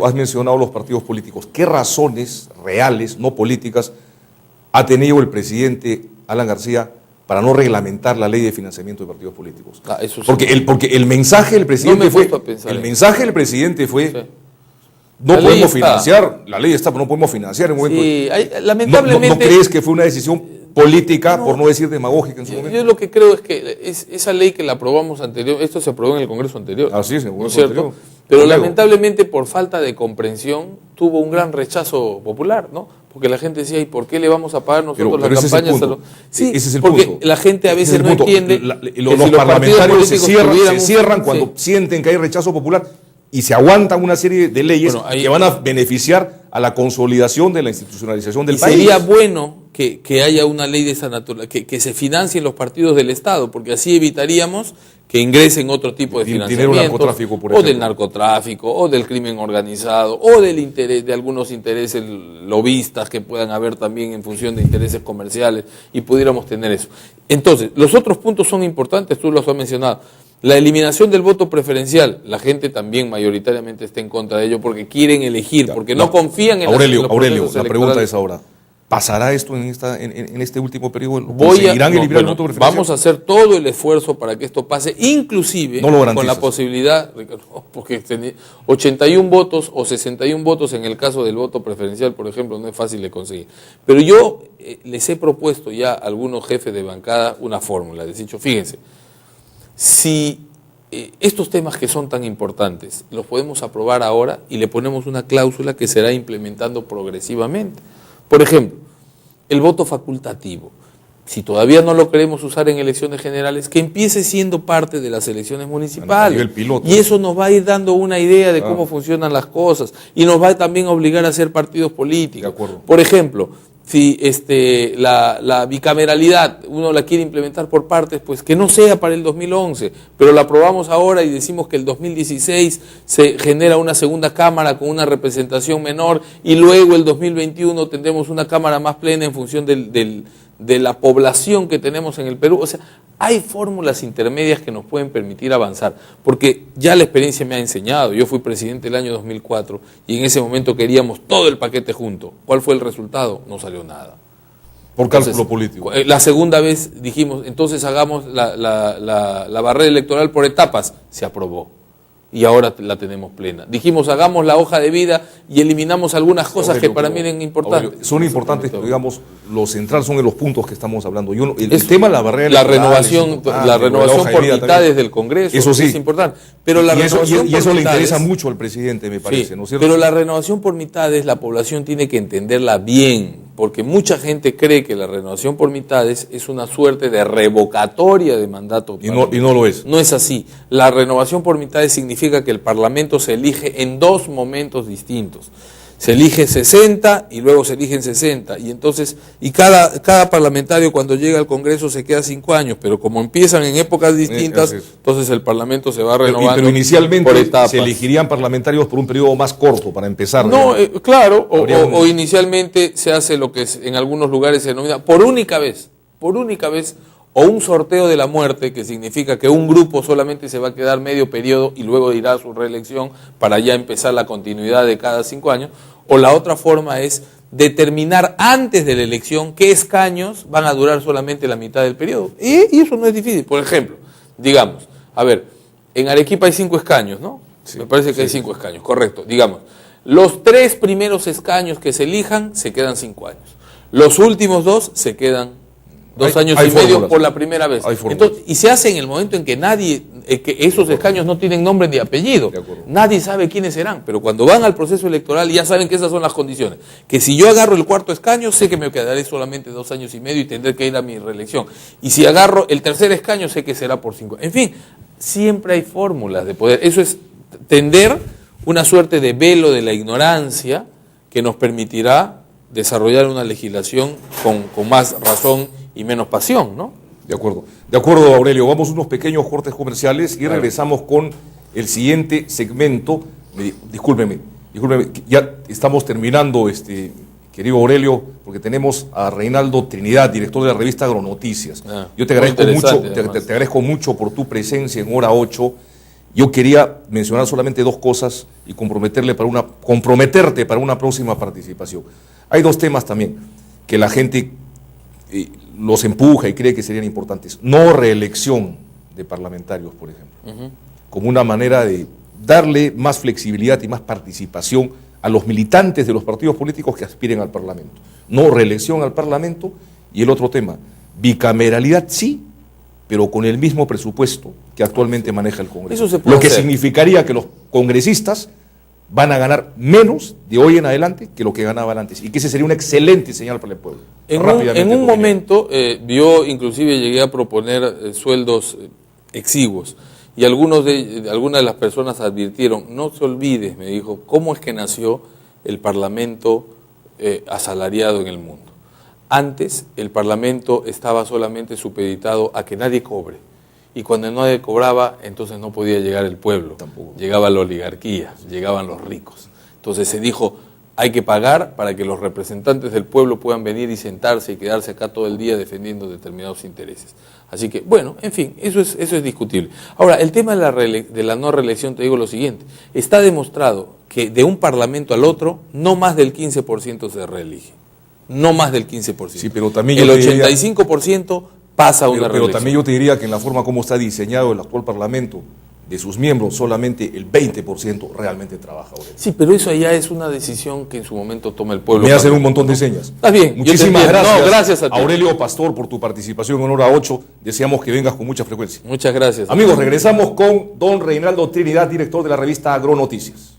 has mencionado los partidos políticos. ¿Qué razones reales, no políticas, ha tenido el presidente Alan García para no reglamentar la ley de financiamiento de partidos políticos? Eso sí. Porque el mensaje del presidente fue, Sí. no podemos financiar, la ley está, pero no podemos financiar en un momento. Sí, lamentablemente. ¿No crees que fue una decisión política, por no decir demagógica en su momento? Yo lo que creo es que esa ley que la aprobamos anterior, esto se aprobó en el Congreso anterior. Así es, en el ¿no es Congreso cierto? anterior. Pero Luego, lamentablemente por falta de comprensión tuvo un gran rechazo popular, ¿no? Porque la gente decía, ¿y por qué le vamos a pagar nosotros las campañas? Sí, ese es el porque punto. la gente a veces no entiende Los parlamentarios se cierran cuando sienten que hay rechazo popular y se aguantan una serie de leyes que van a beneficiar a la consolidación de la institucionalización del país. Sería bueno que haya una ley de esa naturaleza, que se financien los partidos del Estado, porque así evitaríamos que ingresen otro tipo de financiamiento, narcotráfico, por o ejemplo, del narcotráfico, o del crimen organizado, o del interés de algunos intereses lobistas que puedan haber también en función de intereses comerciales, y pudiéramos tener eso. Entonces, los otros puntos son importantes, tú los has mencionado. La eliminación del voto preferencial, la gente también mayoritariamente está en contra de ello porque quieren elegir, porque no confían en Aurelio, los la pregunta es ahora, ¿pasará esto en este último periodo? Vamos a hacer todo el esfuerzo para que esto pase, inclusive con la posibilidad, porque 81 votos o 61 votos en el caso del voto preferencial, por ejemplo, no es fácil de conseguir. Pero yo les he propuesto ya a algunos jefes de bancada una fórmula, les he dicho, fíjense, si estos temas que son tan importantes los podemos aprobar ahora y le ponemos una cláusula que será implementando progresivamente. Por ejemplo, el voto facultativo. Si todavía no lo queremos usar en elecciones generales, que empiece siendo parte de las elecciones municipales. Y eso nos va a ir dando una idea de cómo funcionan las cosas y nos va también a obligar a hacer partidos políticos. Por ejemplo, si la bicameralidad uno la quiere implementar por partes, pues que no sea para el 2011, pero la aprobamos ahora y decimos que el 2016 se genera una segunda cámara con una representación menor y luego el 2021 tendremos una cámara más plena en función de la población que tenemos en el Perú. O sea, hay fórmulas intermedias que nos pueden permitir avanzar, porque ya la experiencia me ha enseñado. Yo fui presidente el año 2004 y en ese momento queríamos todo el paquete junto. ¿Cuál fue el resultado? No salió nada. Por cálculo político. La segunda vez dijimos, entonces hagamos la barrera electoral por etapas. Se aprobó. Y ahora la tenemos plena. Dijimos, hagamos la hoja de vida y eliminamos algunas cosas que para mí eran importantes. Son importantes, pero digamos, lo central son en los puntos que estamos hablando. El tema de la barrera electoral, la renovación por mitades del Congreso, eso sí, es importante. Pero la renovación y eso le interesa mucho al presidente, me parece, sí, ¿no es cierto? Pero la renovación por mitades, la población tiene que entenderla bien, porque mucha gente cree que la renovación por mitades es una suerte de revocatoria de mandato. Y no lo es. No es así. La renovación por mitades significa que el Parlamento se elige en dos momentos distintos. Se elige 60 y luego se eligen 60. Y entonces, cada parlamentario cuando llega al Congreso se queda 5 años, pero como empiezan en épocas distintas, entonces el Parlamento se va renovando. Pero inicialmente por etapas. Se elegirían parlamentarios por un periodo más corto para empezar. No, claro, o inicialmente se hace lo que en algunos lugares se denomina por única vez, o un sorteo de la muerte, que significa que un grupo solamente se va a quedar medio periodo y luego irá a su reelección para ya empezar la continuidad de cada 5 años, o la otra forma es determinar antes de la elección qué escaños van a durar solamente la mitad del periodo. Y eso no es difícil. Por ejemplo, digamos, en Arequipa hay 5 escaños, ¿no? Sí, me parece que hay 5 escaños, correcto. Digamos, los 3 primeros escaños que se elijan se quedan 5 años. Los últimos 2 se quedan 2 años y medio por la primera vez. Entonces, y se hace en el momento en que que esos escaños no tienen nombre ni apellido. Nadie sabe quiénes serán, pero cuando van al proceso electoral ya saben que esas son las condiciones. Que si yo agarro el 4º escaño, sé que me quedaré solamente 2 años y medio y tendré que ir a mi reelección. Y si agarro el 3er escaño, sé que será por 5. En fin, siempre hay fórmulas de poder. Eso es tender una suerte de velo de la ignorancia que nos permitirá desarrollar una legislación con más razón y menos pasión, ¿no? De acuerdo, Aurelio. Vamos a unos pequeños cortes comerciales y regresamos con el siguiente segmento. Discúlpeme, ya estamos terminando, querido Aurelio, porque tenemos a Reinaldo Trinidad, director de la revista Agronoticias. Yo te agradezco mucho por tu presencia en Hora 8 Yo quería mencionar solamente dos cosas y comprometerte para una próxima participación. Hay dos temas también que la gente los empuja y cree que serían importantes. No reelección de parlamentarios, por ejemplo, como una manera de darle más flexibilidad y más participación a los militantes de los partidos políticos que aspiren al Parlamento. No reelección al Parlamento. Y el otro tema, bicameralidad sí, pero con el mismo presupuesto que actualmente maneja el Congreso. Lo que significaría que los congresistas van a ganar menos de hoy en adelante que lo que ganaban antes. Y que ese sería una excelente señal para el pueblo. En un momento, yo inclusive llegué a proponer sueldos exiguos. Y algunas de las personas advirtieron, no te olvides, me dijo, cómo es que nació el Parlamento asalariado en el mundo. Antes el Parlamento estaba solamente supeditado a que nadie cobre. Y cuando nadie cobraba, entonces no podía llegar el pueblo. Tampoco. Llegaba la oligarquía, llegaban los ricos. Entonces se dijo, hay que pagar para que los representantes del pueblo puedan venir y sentarse y quedarse acá todo el día defendiendo determinados intereses. Así que, bueno, en fin, eso es discutible. Ahora, el tema de la no reelección, te digo lo siguiente. Está demostrado que de un parlamento al otro, no más del 15% se reelige. No más del 15%. Sí, pero también el 85% pasa a una reelección. Pero también yo te diría que en la forma como está diseñado el actual Parlamento, de sus miembros, solamente el 20% realmente trabaja. Aurelio. Sí, pero eso ya es una decisión que en su momento toma el pueblo. Me hacen un montón de señas. Está bien. Muchísimas gracias. No, gracias a ti. Aurelio Pastor, por tu participación en Hora 8. Deseamos que vengas con mucha frecuencia. Muchas gracias. Amigos, regresamos con don Reinaldo Trinidad, director de la revista Agronoticias.